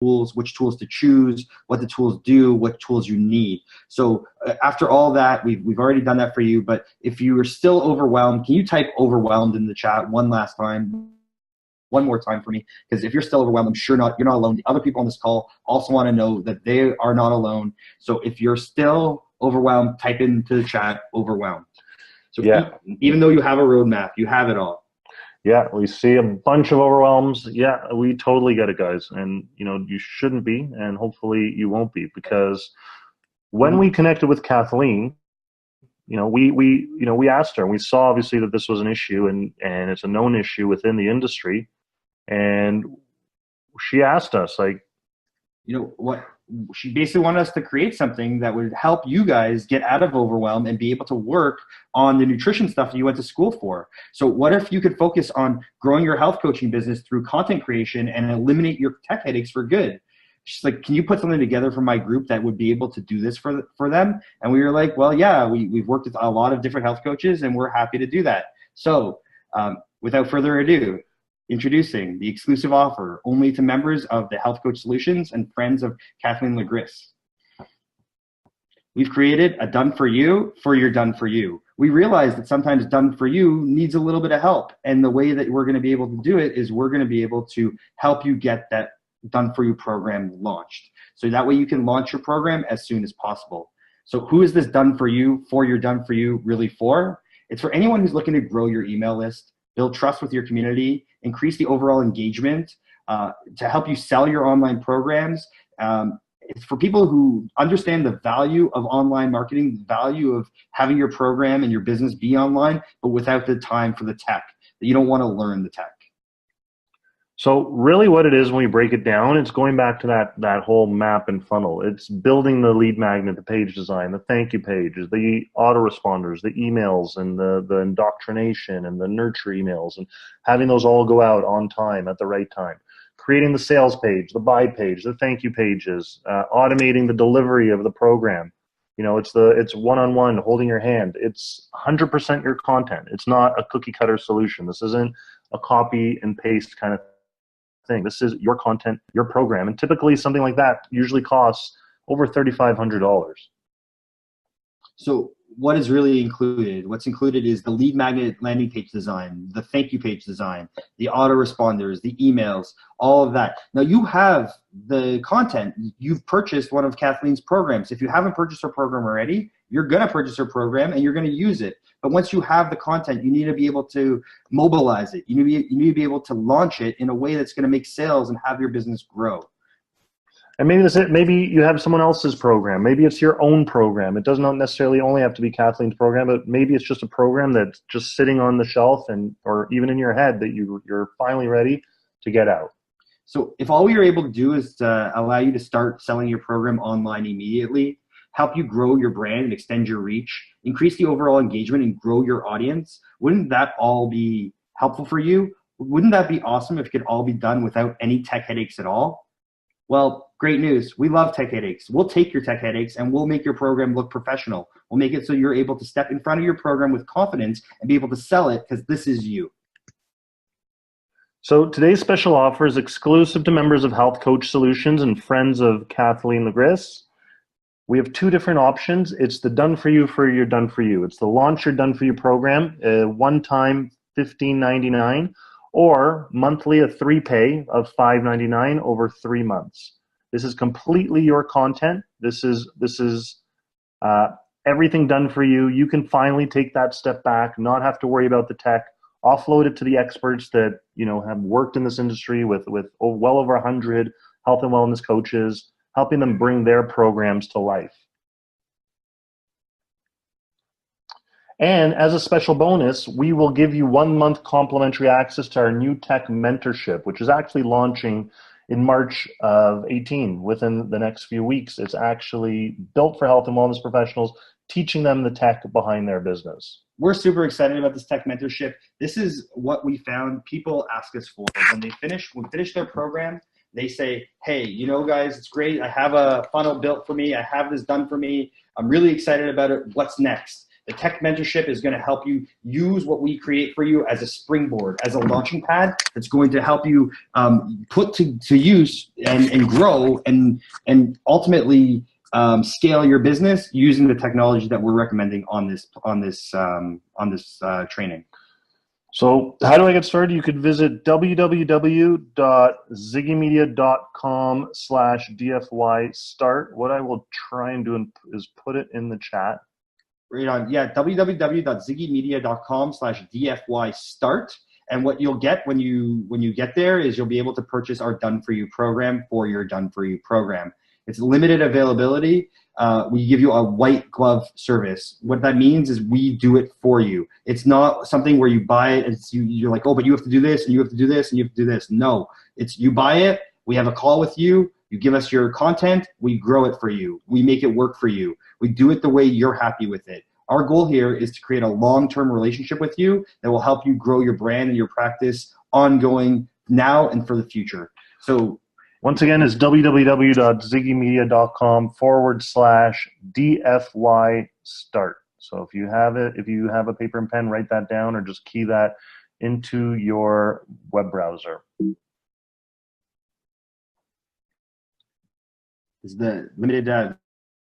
tools, which tools to choose, what the tools do, what tools you need. So after all that, we've already done that for you. But if you are still overwhelmed, can you type overwhelmed in the chat one last time? One more time for me, because if you're still overwhelmed, I'm sure you're not alone. The other people on this call also want to know that they are not alone. So if you're still overwhelmed, type into the chat overwhelmed. So yeah, even though you have a roadmap, you have it all. Yeah, we see a bunch of overwhelms. Yeah, we totally get it, guys. And you shouldn't be, and hopefully you won't be, because when we connected with Kathleen, we asked her, and we saw obviously that this was an issue, and it's a known issue within the industry. And she asked us, like, what she basically wanted us to create something that would help you guys get out of overwhelm and be able to work on the nutrition stuff that you went to school for. So what if you could focus on growing your health coaching business through content creation and eliminate your tech headaches for good? She's like, can you put something together for my group that would be able to do this for them? And we were like, well, yeah, we've worked with a lot of different health coaches, and we're happy to do that. So without further ado, introducing the exclusive offer only to members of the Health Coach Solutions and friends of Kathleen LeGrys. We've created a done for you for your done for you. We realize that sometimes done for you needs a little bit of help. And the way that we're going to be able to do it is we're going to be able to help you get that done for you program launched. So that way you can launch your program as soon as possible. So who is this done for you for your done for you really for? It's for anyone who's looking to grow your email list, build trust with your community, increase the overall engagement, to help you sell your online programs. It's for people who understand the value of online marketing, the value of having your program and your business be online, but without the time for the tech. You don't want to learn the tech. So really what it is, when we break it down, it's going back to that whole map and funnel. It's building the lead magnet, the page design, the thank you pages, the autoresponders, the emails, and the indoctrination and the nurture emails, and having those all go out on time at the right time. Creating the sales page, the buy page, the thank you pages, automating the delivery of the program. It's one-on-one, holding your hand. It's 100% your content. It's not a cookie cutter solution. This isn't a copy and paste kind of thing. This is your content, your program, and typically something like that usually costs over $3,500. So what is really included? What's included is the lead magnet landing page design, the thank you page design, the autoresponders, the emails, all of that. Now you have the content. You've purchased one of Kathleen's programs. If you haven't purchased her program already, you're going to purchase her program and you're going to use it. But once you have the content, you need to be able to mobilize it. You need to be able to launch it in a way that's going to make sales and have your business grow. And maybe that's it. Maybe you have someone else's program. Maybe it's your own program. It does not necessarily only have to be Kathleen's program, but maybe it's just a program that's just sitting on the shelf or even in your head that you're finally ready to get out. So if all we are able to do is to allow you to start selling your program online immediately, help you grow your brand and extend your reach, increase the overall engagement and grow your audience, wouldn't that all be helpful for you? Wouldn't that be awesome if it could all be done without any tech headaches at all? Well, great news. We love tech headaches. We'll take your tech headaches and we'll make your program look professional. We'll make it so you're able to step in front of your program with confidence and be able to sell it because this is you. So today's special offer is exclusive to members of Health Coach Solutions and friends of Kathleen LeGrys. We have two different options. It's the done for you for your done for you. It's the launch your done for you program, one-time $15.99, or monthly a 3-pay of $5.99 over 3 months. This is completely your content. This is everything done for you. You can finally take that step back, not have to worry about the tech, offload it to the experts that have worked in this industry with well over 100 health and wellness coaches, helping them bring their programs to life. And as a special bonus, we will give you 1 month complimentary access to our new tech mentorship, which is actually launching in March of 18, within the next few weeks. It's actually built for health and wellness professionals, teaching them the tech behind their business. We're super excited about this tech mentorship. This is what we found people ask us for. When they finish their program, they say, hey, guys, it's great. I have a funnel built for me. I have this done for me. I'm really excited about it. What's next? The tech mentorship is going to help you use what we create for you as a springboard, as a launching pad that's going to help you put to use and grow and ultimately scale your business using the technology that we're recommending on this training. So how do I get started? You could visit www.ziggymedia.com/DFY start. What I will try and do is put it in the chat. Right on. Yeah, www.ziggymedia.com/DFY start. And what you'll get when you get there is you'll be able to purchase our Done For You program for your Done For You program. It's limited availability. We give you a white glove service. What that means is we do it for you. It's not something where you buy it and you're like, oh, but you have to do this and you have to do this and you have to do this. No, it's you buy it. We have a call with you. You give us your content. We grow it for you. We make it work for you. We do it the way you're happy with it. Our goal here is to create a long-term relationship with you that will help you grow your brand and your practice ongoing now and for the future. So once again, it's www.ziggymedia.com/DFY start. So if you have a paper and pen, write that down or just key that into your web browser. Is the limited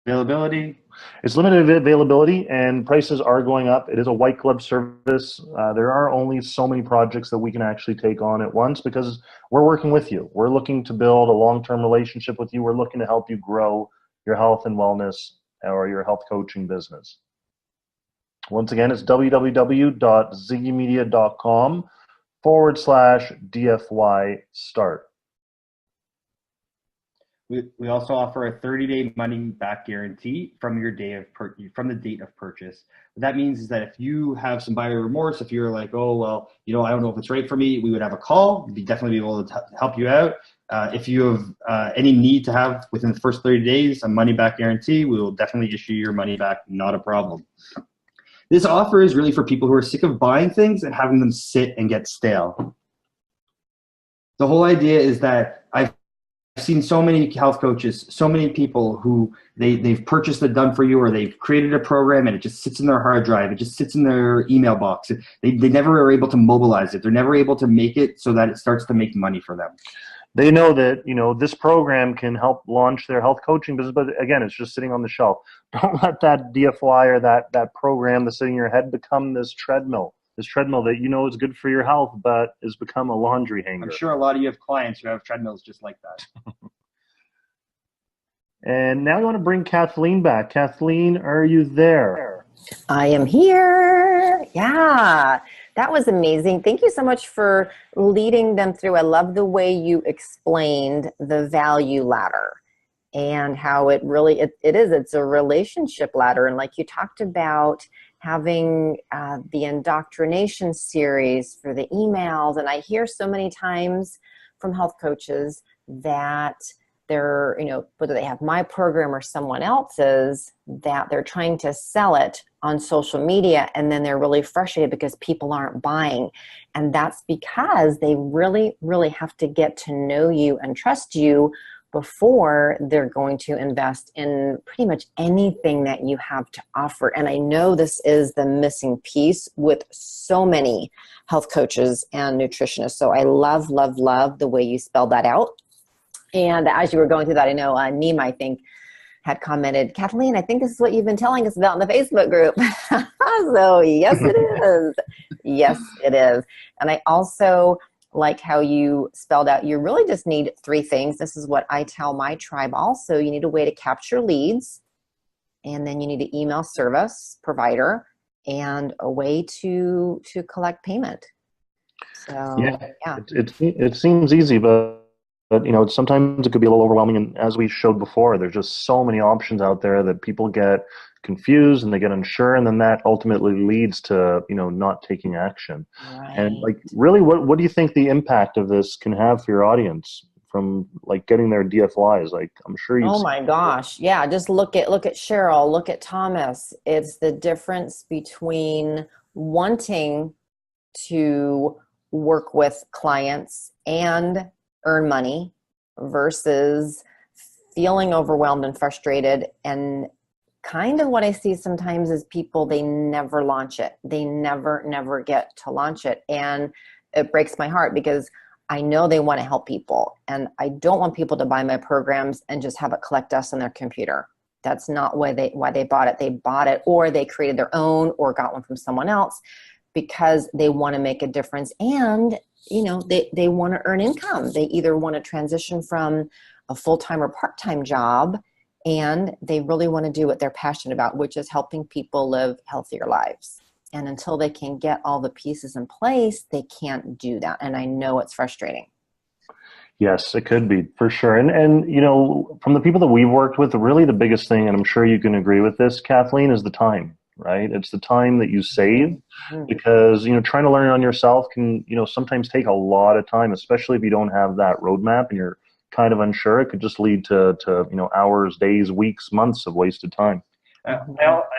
availability? It's limited availability and prices are going up. It is a white glove service. There are only so many projects that we can actually take on at once because we're working with you. We're looking to build a long-term relationship with you. We're looking to help you grow your health and wellness or your health coaching business. Once again, it's www.ziggymedia.com/DFY start. We also offer a 30-day money-back guarantee from the date of purchase. What that means is that if you have some buyer remorse, if you're like, oh well, I don't know if it's right for me, we would have a call. We'd definitely be able to help you out. If you have any need to have within the first 30 days a money-back guarantee, we will definitely issue your money back. Not a problem. This offer is really for people who are sick of buying things and having them sit and get stale. The whole idea is that I've seen so many health coaches, so many people who they've purchased the Done For You or they've created a program and it just sits in their hard drive. It just sits in their email box. They never are able to mobilize it. They're never able to make it so that it starts to make money for them. They know that, this program can help launch their health coaching business, but again, it's just sitting on the shelf. Don't let that DFY or that program that's sitting in your head become this treadmill that is good for your health, but has become a laundry hanger. I'm sure a lot of you have clients who have treadmills just like that. And now I want to bring Kathleen back. Kathleen, are you there? I am here. Yeah, that was amazing. Thank you so much for leading them through. I love the way you explained the value ladder and how it's a relationship ladder. And like you talked about having the indoctrination series for the emails. And I hear so many times from health coaches that they're, whether they have my program or someone else's, that they're trying to sell it on social media and then they're really frustrated because people aren't buying. And that's because they really, really have to get to know you and trust you before they're going to invest in pretty much anything that you have to offer. And I know this is the missing piece with so many health coaches and nutritionists. So I love, love, love the way you spelled that out. And as you were going through that, I know Nima, I think, had commented, Kathleen, I think this is what you've been telling us about in the Facebook group. So yes, it is. Yes, it is. And I also like how you spelled out, you really just need 3 things. This is what I tell my tribe also. You need a way to capture leads, and then you need an email service provider, and a way to collect payment. So yeah. It seems easy, but sometimes it could be a little overwhelming. And as we showed before, there's just so many options out there that people get confused and they get unsure, and then that ultimately leads to not taking action. Right. And really, what do you think the impact of this can have for your audience from getting their DFYs? I'm sure you've my gosh, yeah, just look at Cheryl, look at Thomas. It's the difference between wanting to work with clients and earn money versus feeling overwhelmed and frustrated and kind of what I see sometimes is people, they never launch it. They never get to launch it. And it breaks my heart because I know they want to help people. And I don't want people to buy my programs and just have it collect dust on their computer. That's not why they bought it. They bought it, or they created their own or got one from someone else because they want to make a difference. And, you know, they want to earn income. They either want to transition from a full-time or part-time job, and they really want to do what they're passionate about, which is helping people live healthier lives. And until they can get all the pieces in place, they can't do that. And I know it's frustrating. Yes, it could be for sure. And you know, from the people that we've worked with, really the biggest thing, and I'm sure you can agree with this, Kathleen, is the time, right? It's the time that you save because, you know, trying to learn on yourself can, you know, sometimes take a lot of time, especially if you don't have that roadmap and you're kind of unsure. It could just lead to you know, hours, days, weeks, months of wasted time. I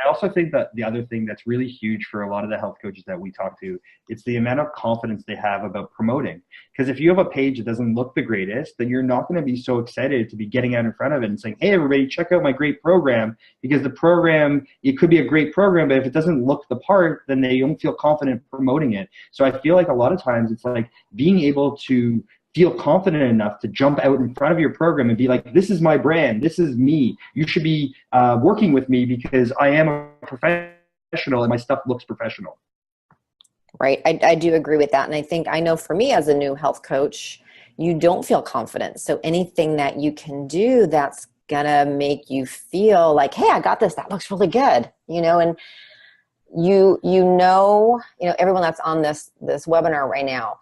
also think that the other thing that's really huge for a lot of the health coaches that we talk to, it's the amount of confidence they have about promoting. Because if you have a page that doesn't look the greatest, then you're not going to be so excited to be getting out in front of it and saying, hey, everybody, check out my great program. Because the program, it could be a great program, but if it doesn't look the part, then they don't feel confident promoting it. So I feel like a lot of times it's like being able to feel confident enough to jump out in front of your program and be like, this is my brand, this is me. You should be working with me because I am a professional and my stuff looks professional. Right. I do agree with that. And I know for me as a new health coach, you don't feel confident. So anything that you can do that's going to make you feel like, hey, I got this, that looks really good, you know, and you know, everyone that's on this webinar right now,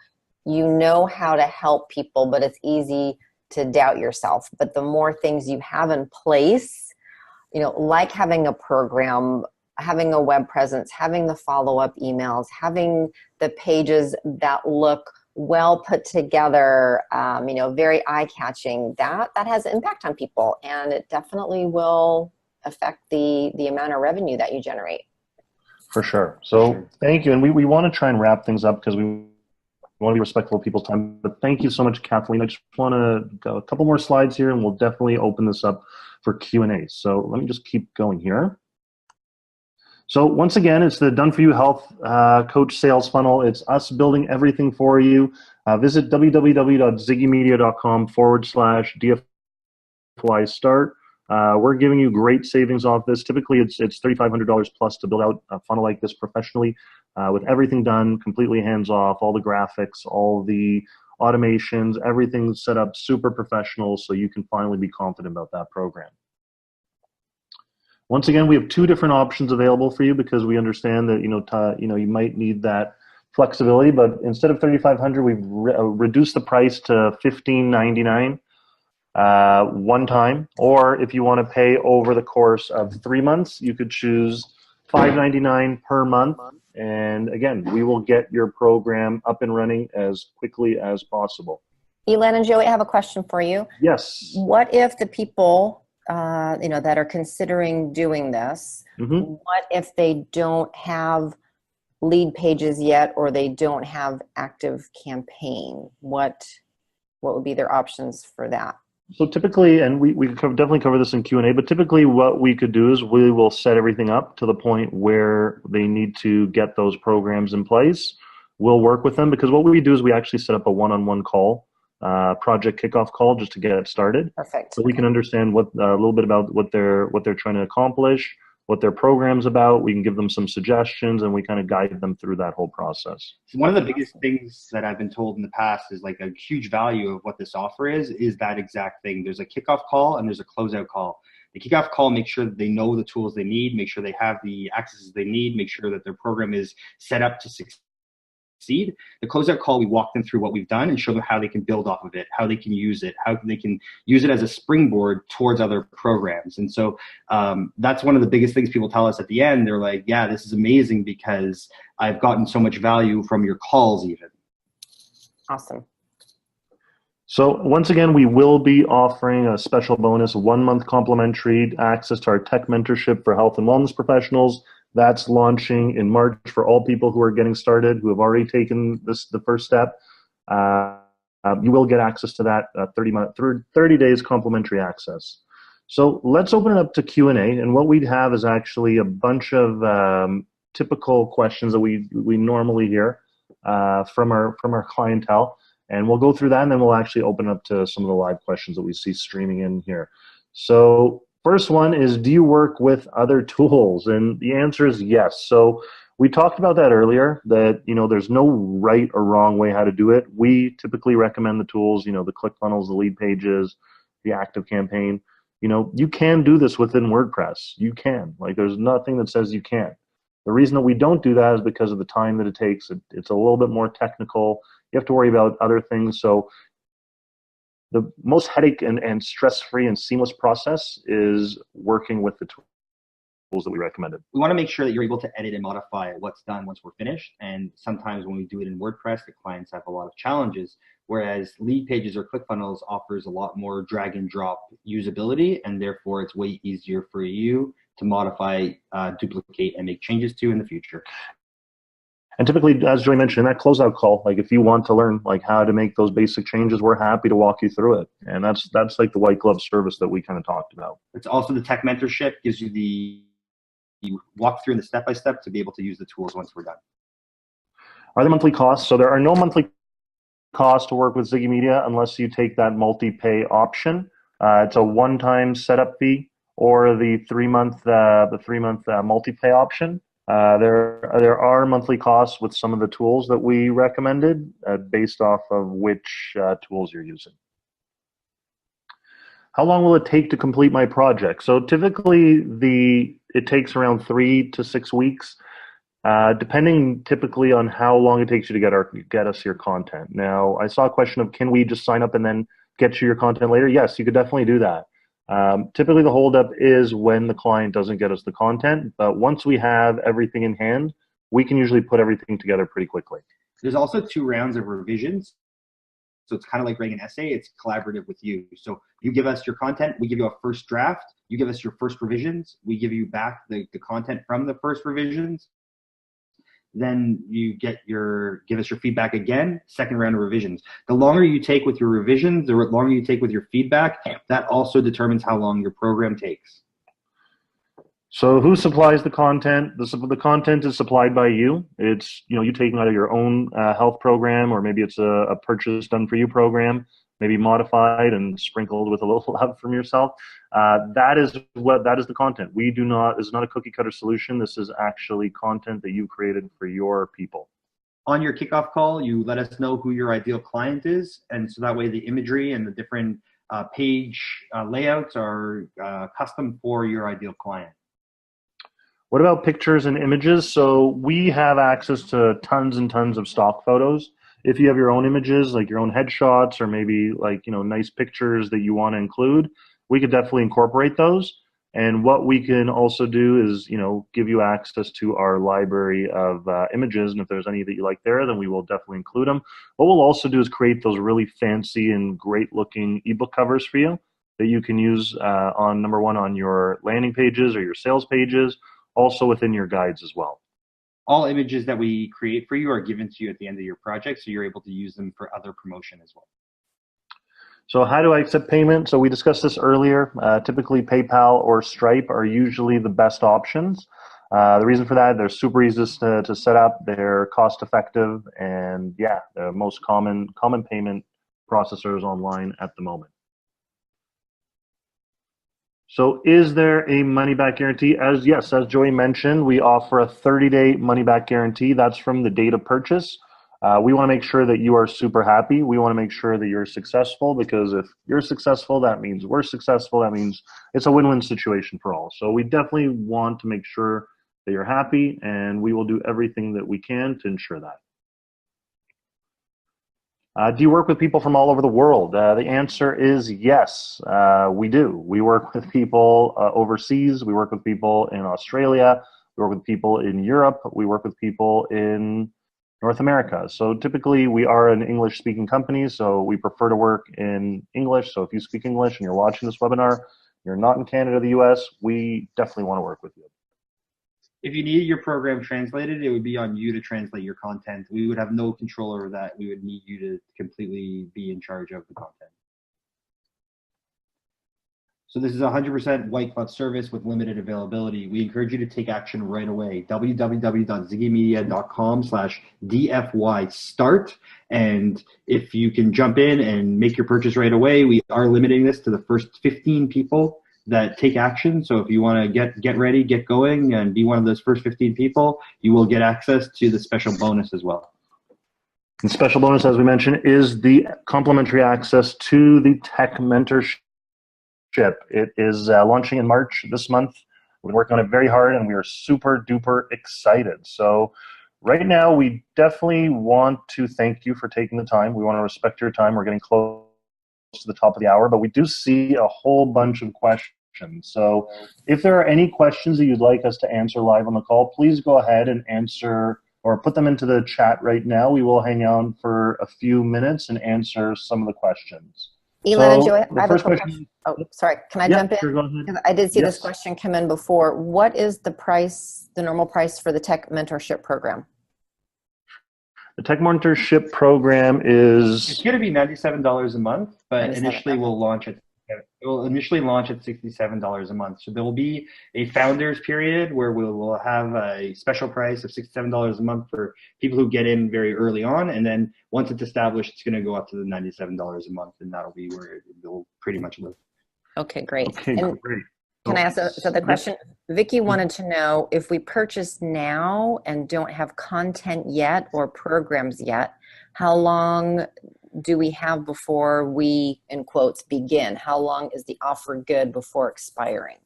you know how to help people, but it's easy to doubt yourself. But the more things you have in place, you know, like having a program, having a web presence, having the follow-up emails, having the pages that look well put together, you know, very eye-catching, that has impact on people. And it definitely will affect the amount of revenue that you generate. For sure. So thank you. And we want to try and wrap things up because we want to be respectful of people's time. But thank you so much, Kathleen. I just want to go a couple more slides here, and we'll definitely open this up for Q&A. So let me just keep going here. So once again, it's the Done For You Health Coach Sales Funnel. It's us building everything for you. Visit www.ziggymedia.com/DFY start. We're giving you great savings off this. Typically, it's $3,500 plus to build out a funnel like this professionally, with everything done completely hands off, all the graphics, all the automations, everything set up super professional, so you can finally be confident about that program. Once again, we have two different options available for you because we understand that you might need that flexibility. But instead of $3,500, we've reduced the price to $1,599. One time, or if you want to pay over the course of 3 months, you could choose $599 per month. And again, we will get your program up and running as quickly as possible. Elan and Joey, I have a question for you. Yes. What if the people that are considering doing this, what if they don't have lead pages yet, or they don't have active campaign? What would be their options for that? So typically, and we could definitely cover this in Q&A, but typically what we could do is we will set everything up to the point where they need to get those programs in place. We'll work with them because what we do is we actually set up a one-on-one call, project kickoff call, just to get it started. Perfect. So we can understand a little bit about what they're trying to accomplish, what their program's about. We can give them some suggestions, and we kind of guide them through that whole process. One of the biggest things that I've been told in the past is like a huge value of what this offer is that exact thing. There's a kickoff call and there's a closeout call. The kickoff call makes sure that they know the tools they need, make sure they have the accesses they need, make sure that their program is set up to succeed. The closeout call, we walk them through what we've done and show them how they can build off of it, how they can use it, how they can use it as a springboard towards other programs. And so that's one of the biggest things people tell us at the end. They're like, yeah, this is amazing because I've gotten so much value from your calls even. Awesome. So once again, we will be offering a special bonus, 1 month complimentary access to our tech mentorship for health and wellness professionals. That's launching in March for all people who are getting started, who have already taken the first step. You will get access to that 30 days complimentary access. So let's open it up to Q&A, and what we'd have is actually a bunch of typical questions that we normally hear from our clientele, and we'll go through that, and then we'll actually open up to some of the live questions that we see streaming in here. So first one is, do you work with other tools? And the answer is yes. So we talked about that earlier, that there's no right or wrong way how to do it. We typically recommend the tools, the ClickFunnels, the lead pages, the active campaign. You can do this within WordPress. You can. Like, there's nothing that says you can't. The reason that we don't do that is because of the time that it takes. It's a little bit more technical. You have to worry about other things. So the most headache and stress-free and seamless process is working with the tools that we recommended. We want to make sure that you're able to edit and modify what's done once we're finished. And sometimes when we do it in WordPress, the clients have a lot of challenges, whereas lead pages or ClickFunnels offers a lot more drag and drop usability, and therefore it's way easier for you to modify, duplicate, and make changes to in the future. And typically, as Joey mentioned, in that closeout call, like, if you want to learn like how to make those basic changes, we're happy to walk you through it. And that's like the white glove service that we kind of talked about. It's also the tech mentorship, gives you the walk through and the step-by-step to be able to use the tools once we're done. Are there monthly costs? So there are no monthly costs to work with Ziggy Media unless you take that multi-pay option. It's a one-time setup fee, or the three-month multi-pay option. There are monthly costs with some of the tools that we recommended based off of which tools you're using. How long will it take to complete my project? So typically it takes around 3 to 6 weeks, depending typically on how long it takes you to get us your content. Now, I saw a question of, can we just sign up and then get you your content later? Yes, you could definitely do that. Typically the holdup is when the client doesn't get us the content, but once we have everything in hand, we can usually put everything together pretty quickly. There's also 2 rounds of revisions. So it's kind of like writing an essay. It's collaborative with you. So you give us your content, we give you a first draft, you give us your first revisions, we give you back the content from the first revisions. Then you give us your feedback again, second round of revisions. The longer you take with your revisions, the longer you take with your feedback, that also determines how long your program takes. So who supplies the content? The content is supplied by you. It's, you taking out of your own health program, or maybe it's a purchase done for you program, maybe modified and sprinkled with a little love from yourself. That is the content. This is not a cookie cutter solution. This is actually content that you created for your people. On your kickoff call, you let us know who your ideal client is, and so that way the imagery and the different page layouts are custom for your ideal client. What about pictures and images? So we have access to tons and tons of stock photos. If you have your own images, like your own headshots, or maybe like, nice pictures that you want to include, we could definitely incorporate those. And what we can also do is, give you access to our library of images. And if there's any that you like there, then we will definitely include them. What we'll also do is create those really fancy and great looking ebook covers for you that you can use on, number one, on your landing pages or your sales pages, also within your guides as well. All images that we create for you are given to you at the end of your project, so you're able to use them for other promotion as well. So how do I accept payment? So we discussed this earlier. Typically PayPal or Stripe are usually the best options. The reason for that, they're super easy to set up, they're cost effective, and yeah, the most common payment processors online at the moment. So is there a money-back guarantee? Yes, as Joey mentioned, we offer a 30-day money-back guarantee. That's from the date of purchase. We want to make sure that you are super happy. We want to make sure that you're successful, because if you're successful, that means we're successful. That means it's a win-win situation for all. So we definitely want to make sure that you're happy, and we will do everything that we can to ensure that. Do you work with people from all over the world? The answer is yes, we do. We work with people overseas. We work with people in Australia. We work with people in Europe. We work with people in North America. So typically we are an English-speaking company, so we prefer to work in English. So if you speak English and you're watching this webinar, you're not in Canada or the US, we definitely want to work with you. If you needed your program translated, it would be on you to translate your content. We would have no control over that. We would need you to completely be in charge of the content. So this is 100% white glove service with limited availability. We encourage you to take action right away. www.ziggymedia.com/DFY start. And if you can jump in and make your purchase right away, we are limiting this to the first 15 people that take action. So if you want to get ready, get going, and be one of those first 15 people, you will get access to the special bonus as well. The special bonus, as we mentioned, is the complimentary access to the tech mentorship. It is launching in March this month. We've been working on it very hard, and we are super duper excited. So right now, we definitely want to thank you for taking the time. We want to respect your time. We're getting close to the top of the hour, but we do see a whole bunch of questions. So if there are any questions that you'd like us to answer live on the call, please go ahead and answer or put them into the chat right now. We will hang on for a few minutes and answer some of the questions. Elena, So Joy, I have a question. Oh, sorry. Can I jump in? Sure, go ahead. 'Cause I did see Yes. this question come in before. What is the price, the normal price for the tech mentorship program? The tech mentorship program It's is going to be $97 a month, but initially okay. it will initially launch at $67 a month. So there will be a founders period where we will have a special price of $67 a month for people who get in very early on, and then once it's established, it's going to go up to the $97 a month, and that'll be where it will pretty much live. Okay, great. okay. And Great. can I ask the question? Vicky wanted to know if we purchase now and don't have content yet or programs yet, how long do we have before we, in quotes, begin? How long is the offer good before expiring?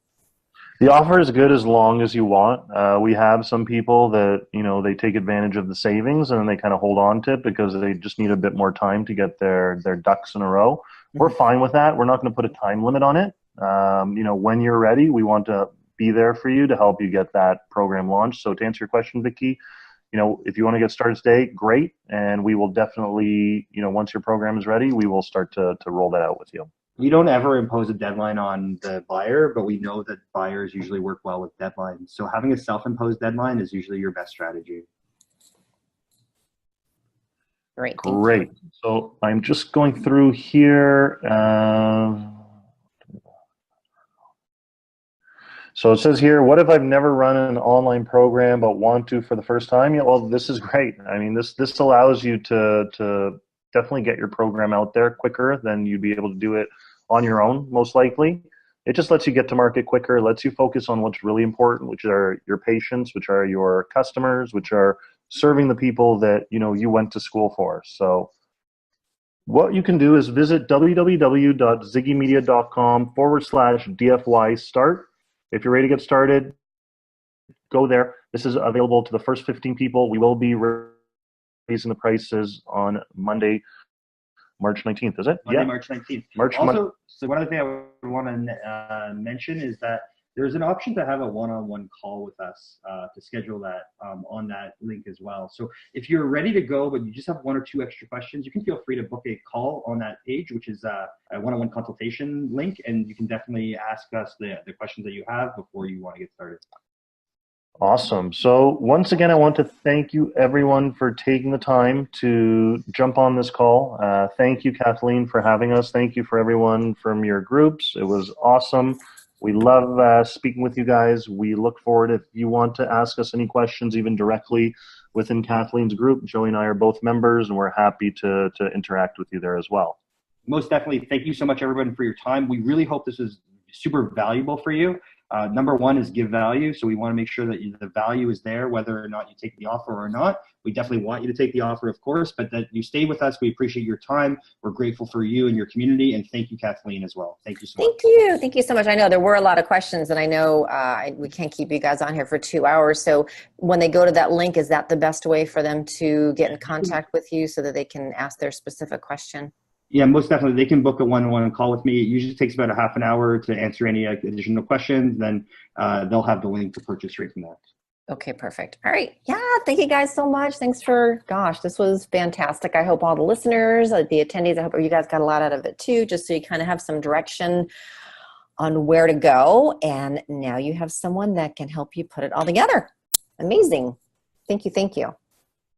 The offer is good as long as you want. We have some people that, they take advantage of the savings and then they kind of hold on to it because they just need a bit more time to get their ducks in a row. We're fine with that. We're not going to put a time limit on it. When you're ready, we want to be there for you to help you get that program launched. So to answer your question, Vicky, if you want to get started today, great. And we will definitely, once your program is ready, we will start to roll that out with you. We don't ever impose a deadline on the buyer, but we know that buyers usually work well with deadlines. So having a self-imposed deadline is usually your best strategy. Great. Great. So I'm just going through here. So it says here, what if I've never run an online program but want to for the first time? Yeah, well, this is great. I mean, this allows you to definitely get your program out there quicker than you'd be able to do it on your own, most likely. It just lets you get to market quicker, lets you focus on what's really important, which are your patients, which are your customers, which are serving the people that you went to school for. So what you can do is visit www.ziggymedia.com/DFY start. If you're ready to get started, go there. This is available to the first 15 people. We will be raising the prices on Monday, March 19th, is it? Monday, March 19th. So one other thing I would want to mention is that there's an option to have a one-on-one call with us to schedule that on that link as well. So if you're ready to go, but you just have one or two extra questions, you can feel free to book a call on that page, which is a one-on-one consultation link, and you can definitely ask us the questions that you have before you want to get started. Awesome. So once again, I want to thank you everyone for taking the time to jump on this call. Thank you, Kathleen, for having us. Thank you for everyone from your groups. It was awesome. We love speaking with you guys. We look forward if you want to ask us any questions, even directly within Kathleen's group. Joey and I are both members, and we're happy to interact with you there as well. Most definitely. Thank you so much, everyone, for your time. We really hope this is super valuable for you. Number one is give value. So we want to make sure that the value is there, whether or not you take the offer or not. We definitely want you to take the offer, of course, but that you stay with us. We appreciate your time. We're grateful for you and your community. And thank you, Kathleen, as well. Thank you so much. Thank you. Thank you so much. I know there were a lot of questions, and I know we can't keep you guys on here for 2 hours. So when they go to that link, is that the best way for them to get in contact with you so that they can ask their specific question? Yeah, most definitely. They can book a one-on-one call with me. It usually takes about a half an hour to answer any additional questions. Then they'll have the link to purchase straight from that. Okay, perfect. All right. Yeah, thank you guys so much. Thanks for, gosh, this was fantastic. I hope all the listeners, the attendees, I hope you guys got a lot out of it too, just so you kind of have some direction on where to go. And now you have someone that can help you put it all together. Amazing. Thank you. Thank you.